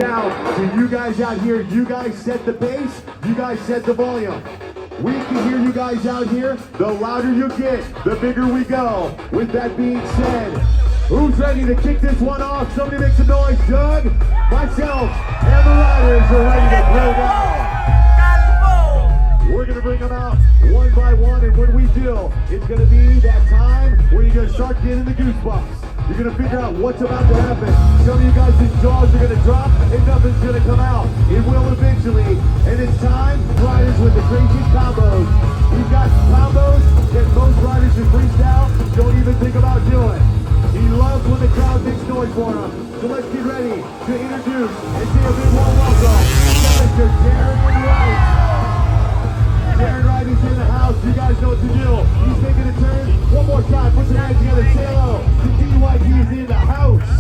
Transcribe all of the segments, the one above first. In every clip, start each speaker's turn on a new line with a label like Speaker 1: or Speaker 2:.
Speaker 1: Now, to you guys out here, you guys set the pace, you guys set the volume. We can hear you guys out here. The louder you get, the bigger we go. With that being said, who's ready to kick this one off? Somebody make some noise. Doug, myself, and the riders are ready to throw down. We're going to bring them out one by one, and when we do, it's going to be that time where you're going to start getting the goosebumps. You're going to figure out what's about to happen. Some of you guys' jaws are going to drop and nothing's going to come out. It will eventually. And it's time, riders with the craziest combos. We've got combos that most riders in freestyle don't even think about doing. He loves when the crowd makes noise for him. So let's get ready to introduce and say a big warm welcome to Mr. Darren Wright. Darren Wright is in the house. You guys know what to do. He's making a turn. One more time. Put your hands together. Say hello to DYG is in the house.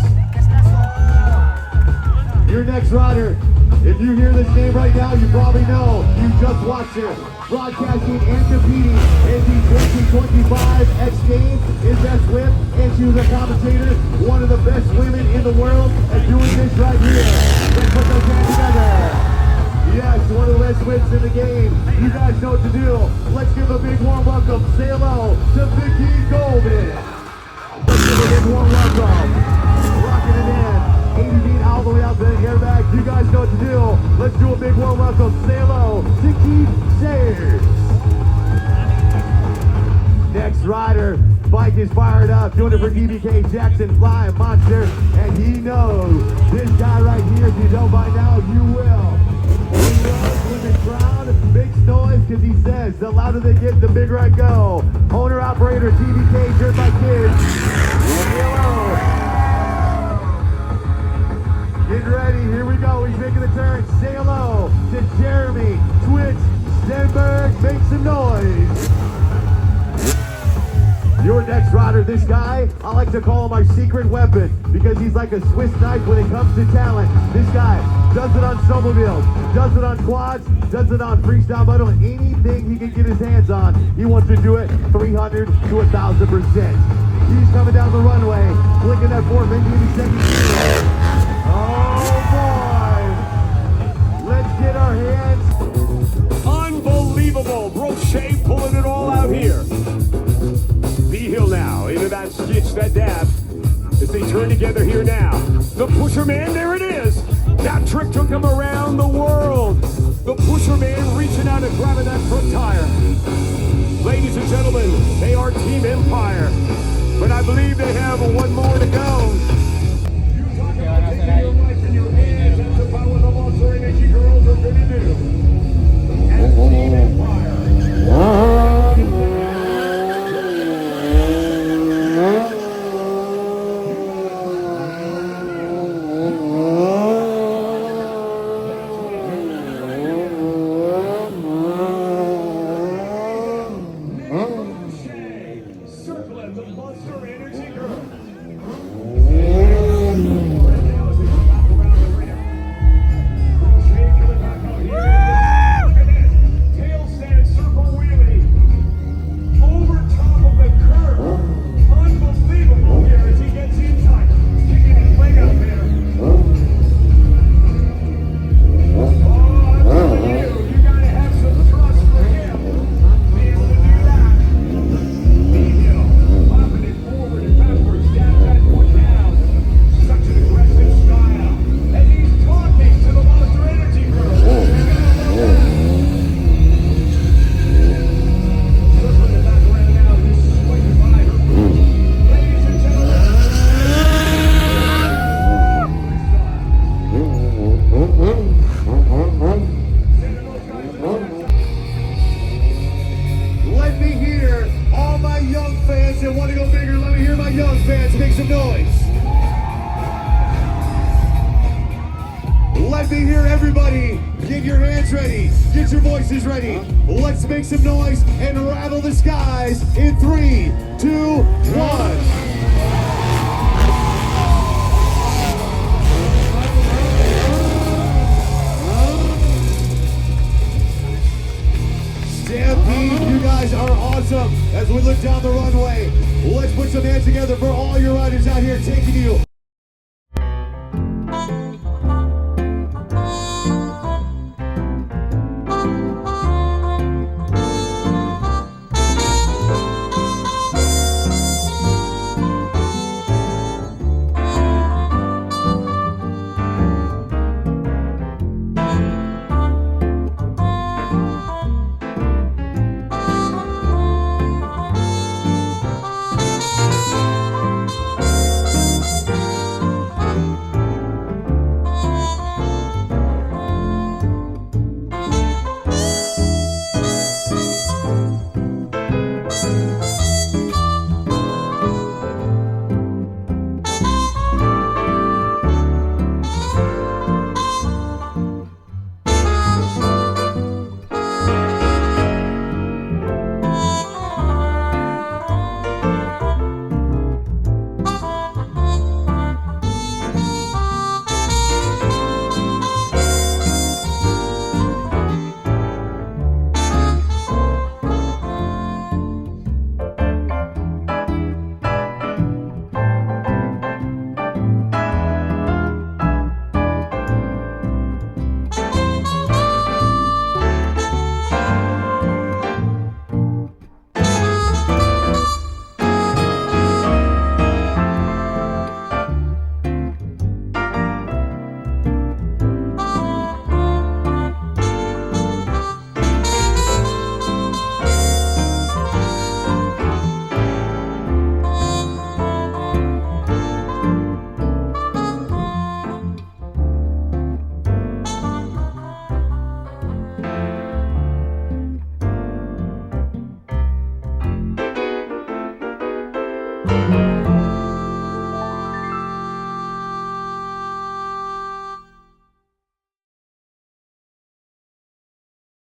Speaker 1: Your next rider. If you hear this name right now, you probably know. You just watched her broadcasting and competing in the 2025 X Games in Best Whip, and she was a commentator, one of the best women in the world, and doing this right here. Let's put those hands together. Yes, one of the best whips in the game. You guys know what to do. Let's give a big warm welcome. Say hello to Vicky Golden. Let's give a big warm welcome. Rocking it in. 80 feet all the way out to the airbag. You guys know what to do. Let's do a big warm welcome. Say hello to Keith Sayers. Next rider. Bike is fired up. Doing it for DBK Jackson, Flying Monster. And he knows this guy right here. If you don't by now, you will. When the crowd makes noise, because he says the louder they get, the bigger I go. Owner operator TVK, driven by kids. Hello. Get ready, here we go. He's making a turn. Say hello to Jeremy Twitch Stenberg. Make some noise. Your next rider, this guy, I like to call him our secret weapon because he's like a Swiss knife when it comes to talent. This guy does it on snowmobiles, does it on quads, does it on freestyle moto, anything he can get his hands on. He wants to do it 300 to 1,000%. He's coming down the runway, flicking that 450 seconds. Oh boy! Let's get our hands.
Speaker 2: Unbelievable! Brochet pulling it all out here. B-Hill now, into that stitch, that dab, as they turn together here now. The Pusher Man, there it is. That trick took him around the world. The Pusher Man reaching out and grabbing that front tire. Ladies and gentlemen, they are Team Empire. But I believe they have one more to go. You talk about taking your life in your hands. That's about what the Monster Energy girls are going to do. And Team Empire. Let me hear everybody. Get your hands ready. Get your voices ready. Let's make some noise and rattle the skies in 3, 2, 1. Stampede, you guys are awesome. As we look down the runway, let's put some hands together for all your riders out here taking